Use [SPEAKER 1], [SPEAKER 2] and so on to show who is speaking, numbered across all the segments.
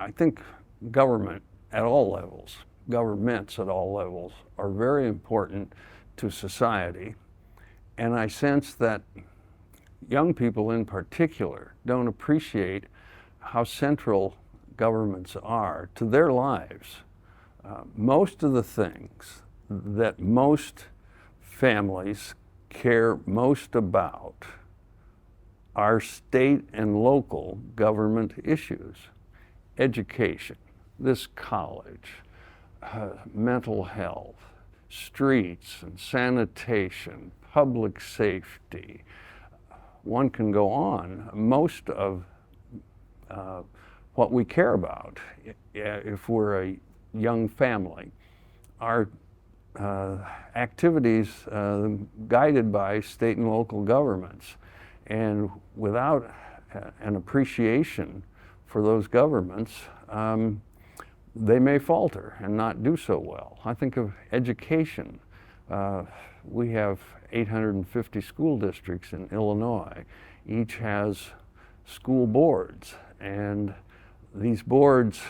[SPEAKER 1] I think governments at all levels are very important to society. And I sense that young people in particular don't appreciate how central governments are to their lives. Most of the things that most families care most about are state and local government issues. Education, this college, mental health, streets and sanitation, public safety. One can go on. Most of what we care about, if we're a young family, are activities guided by state and local governments. And without an appreciation for those governments, they may falter and not do so well. I think of education. We have 850 school districts in Illinois. Each has school boards, and these boards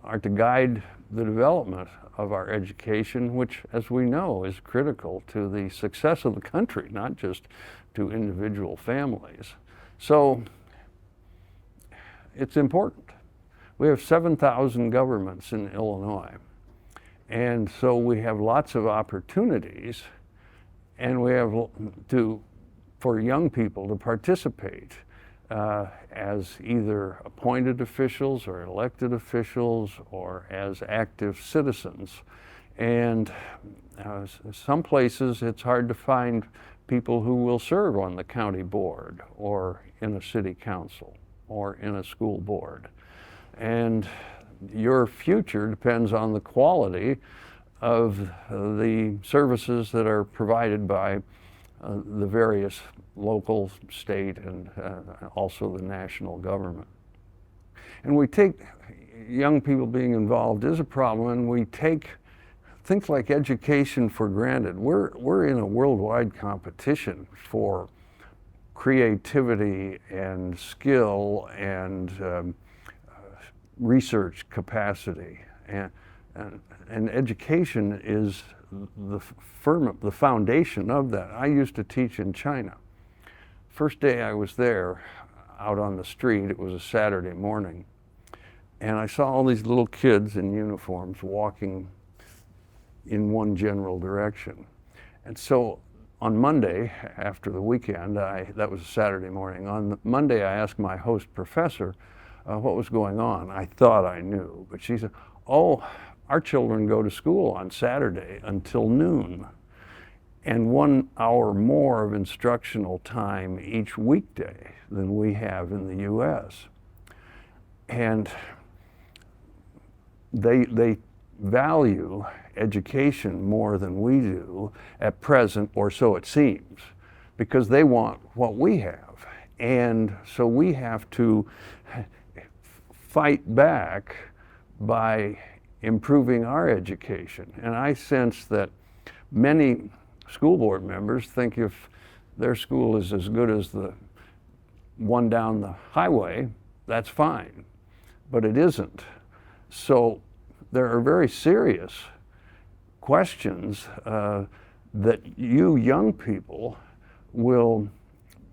[SPEAKER 1] are to guide the development of our education, which, as we know, is critical to the success of the country, not just to individual families. So it's important. We have 7,000 governments in Illinois, and so we have lots of opportunities, and we have for young people to participate as either appointed officials or elected officials or as active citizens. And some places it's hard to find people who will serve on the county board or in a city council or in a school board. And your future depends on the quality of the services that are provided by the various local, state, and also the national government. And we take young people being involved is a problem, and we take things like education for granted. We're in a worldwide competition for creativity and skill and research capacity, and education is the foundation of that. I used to teach in China. First day I was there, out on the street, it was a Saturday morning, and I saw all these little kids in uniforms walking in one general direction. And so on Monday, after the weekend, that was a Saturday morning, on Monday I asked my host professor what was going on. I thought I knew, but she said, "Oh, our children go to school on Saturday until noon, and 1 hour more of instructional time each weekday than we have in the US. And they value education more than we do at present, or so it seems, because they want what we have. And so we have to fight back by improving our education. And I sense that many school board members think if their school is as good as the one down the highway, that's fine, but it isn't. So there are very serious questions that you young people will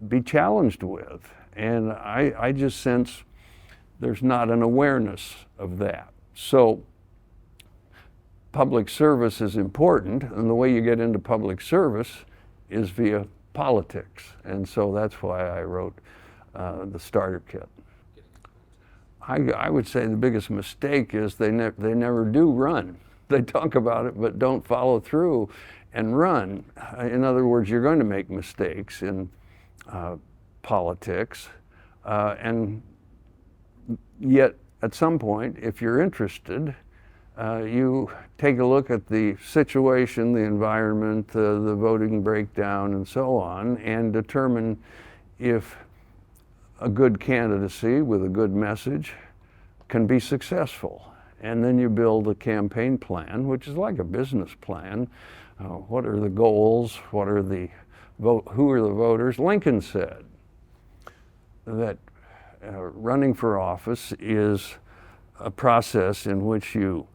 [SPEAKER 1] be challenged with. And I just sense there's not an awareness of that. So public service is important, and the way you get into public service is via politics. And so that's why I wrote the starter kit. I would say the biggest mistake is they never do run. They talk about it but don't follow through and run. In other words, you're going to make mistakes in politics, and yet at some point, if you're interested, you take a look at the situation, the environment, the voting breakdown, and so on, and determine if a good candidacy with a good message can be successful. And then you build a campaign plan, which is like a business plan. What are the goals? Who are the voters? Lincoln said that running for office is a process in which you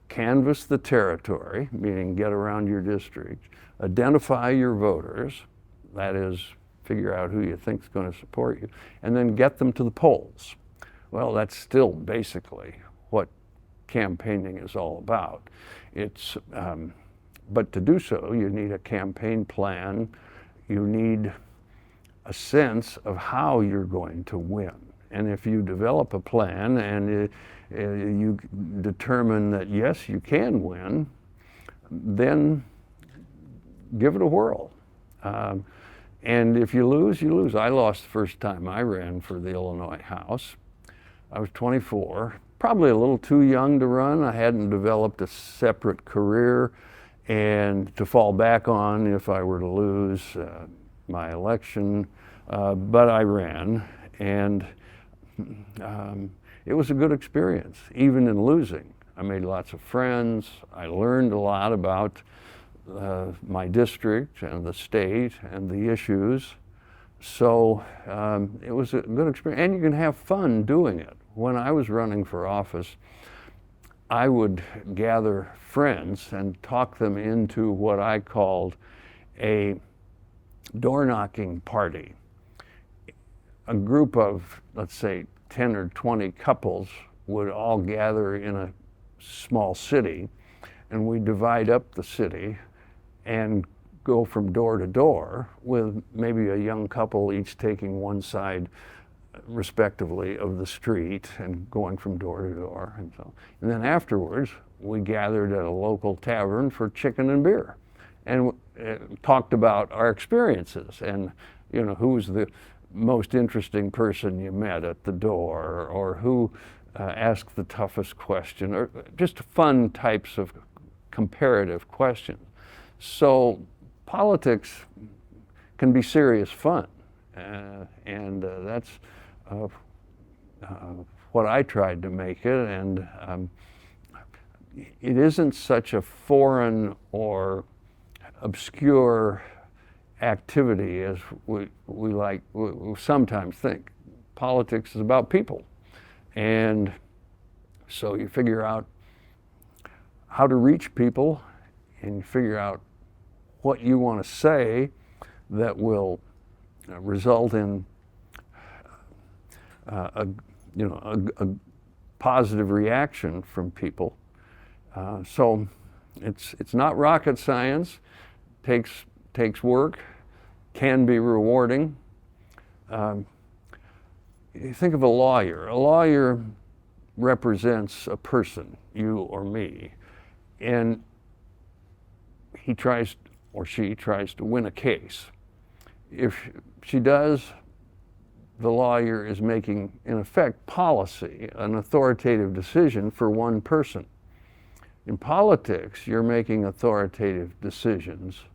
[SPEAKER 1] canvass the territory, meaning get around your district, identify your voters, that is, figure out who you think is going to support you, and then get them to the polls. Well, that's still basically what campaigning is all about. But to do so, you need a campaign plan. You need a sense of how you're going to win. And if you develop a plan and you determine that, yes, you can win, then give it a whirl. And if you lose, you lose. I lost the first time I ran for the Illinois House. I was 24, probably a little too young to run. I hadn't developed a separate career and to fall back on if I were to lose my election, but I ran, and it was a good experience, even in losing. I made lots of friends. I learned a lot about my district and the state and the issues. So it was a good experience, and you can have fun doing it. When I was running for office, I would gather friends and talk them into what I called a door-knocking party. A group of, let's say, 10 or 20 couples would all gather in a small city, and we divide up the city and go from door to door with maybe a young couple each taking one side respectively of the street and going from door to door. And then afterwards, we gathered at a local tavern for chicken and beer and talked about our experiences and, you know, who was the most interesting person you met at the door, or who asked the toughest question, or just fun types of comparative questions. So politics can be serious fun, and that's what I tried to make it. And it isn't such a foreign or obscure activity as we sometimes think. Politics is about people, and so you figure out how to reach people, and you figure out what you want to say that will result in a positive reaction from people. So it's not rocket science. Takes work, can be rewarding. You think of a lawyer. A lawyer represents a person, you or me, and he tries, or she tries, to win a case. If she does, the lawyer is making, in effect, policy, an authoritative decision for one person. In politics, you're making authoritative decisions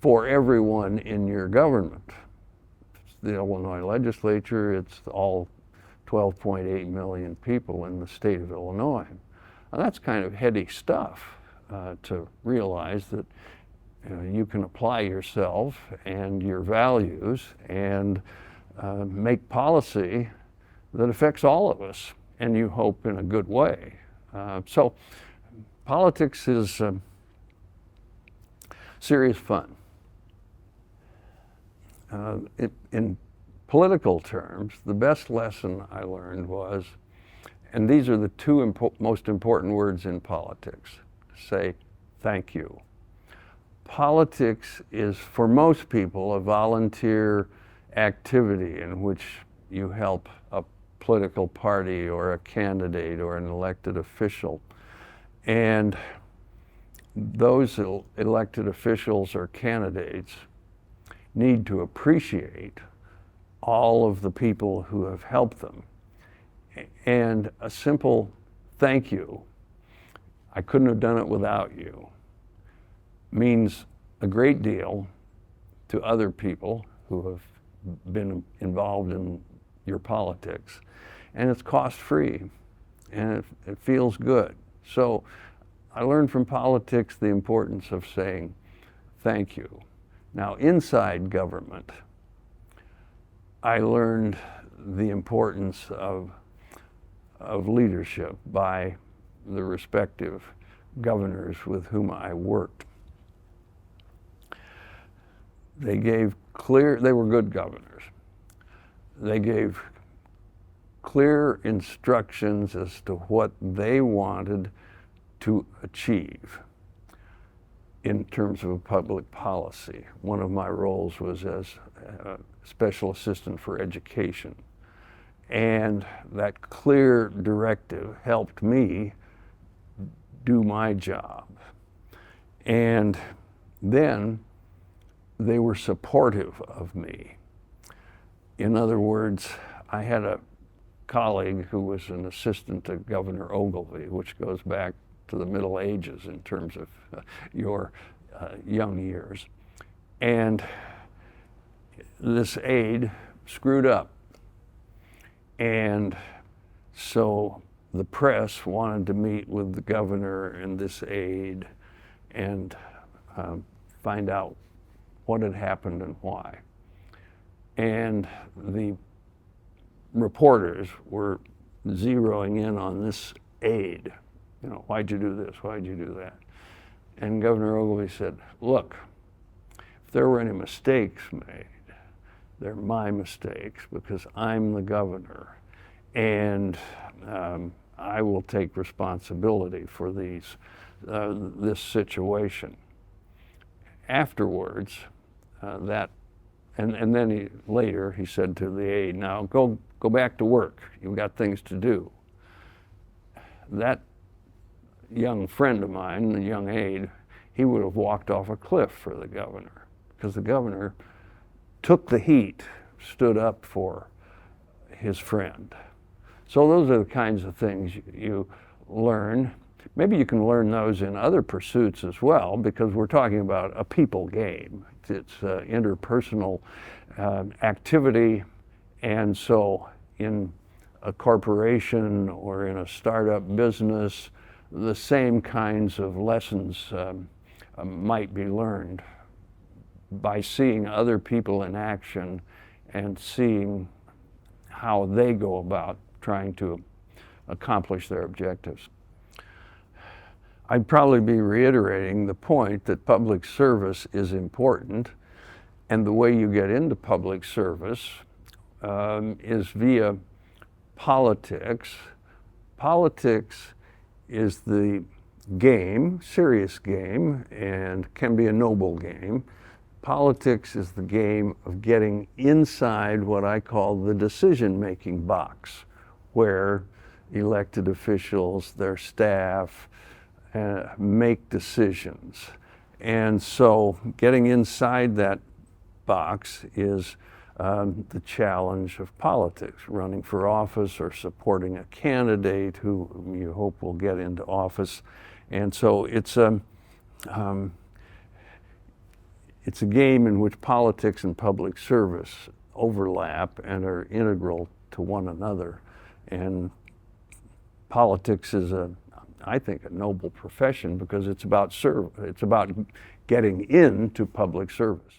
[SPEAKER 1] for everyone in your government. It's the Illinois legislature, it's all 12.8 million people in the state of Illinois. Now, that's kind of heady stuff to realize that you can apply yourself and your values and make policy that affects all of us, and you hope in a good way. So politics is serious fun. In political terms, the best lesson I learned was, and these are the two most important words in politics, say thank you. Politics is, for most people, a volunteer activity in which you help a political party or a candidate or an elected official. And those elected officials or candidates need to appreciate all of the people who have helped them. And a simple thank you, I couldn't have done it without you, means a great deal to other people who have been involved in your politics. And it's cost-free, and it feels good. So I learned from politics the importance of saying thank you. Now, inside government, I learned the importance of of leadership by the respective governors with whom I worked. They were good governors. They gave clear instructions as to what they wanted to achieve in terms of public policy. One of my roles was as a special assistant for education. And that clear directive helped me do my job. And then they were supportive of me. In other words, I had a colleague who was an assistant to Governor Ogilvie, which goes back to the Middle Ages in terms of your young years. And this aide screwed up. And so the press wanted to meet with the governor and this aide and find out what had happened and why. And the reporters were zeroing in on this aide. You know, why'd you do this? Why'd you do that? And Governor Ogilvie said, look, if there were any mistakes made, they're my mistakes because I'm the governor, and I will take responsibility for this situation. Afterwards, and then later he said to the aide, now go back to work. You've got things to do. That young friend of mine, the young aide, he would have walked off a cliff for the governor, because the governor took the heat, stood up for his friend. So those are the kinds of things you learn. Maybe you can learn those in other pursuits as well, because we're talking about a people game. It's interpersonal activity, and so in a corporation or in a startup business, the same kinds of lessons might be learned by seeing other people in action and seeing how they go about trying to accomplish their objectives. I'd probably be reiterating the point that public service is important, and the way you get into public service is via politics. Politics is the game, serious game, and can be a noble game. Politics is the game of getting inside what I call the decision-making box, where elected officials, their staff, make decisions. And so getting inside that box is the challenge of politics, running for office or supporting a candidate who you hope will get into office. And so it's a game in which politics and public service overlap and are integral to one another. And politics is I think, a noble profession because it's about getting into public service.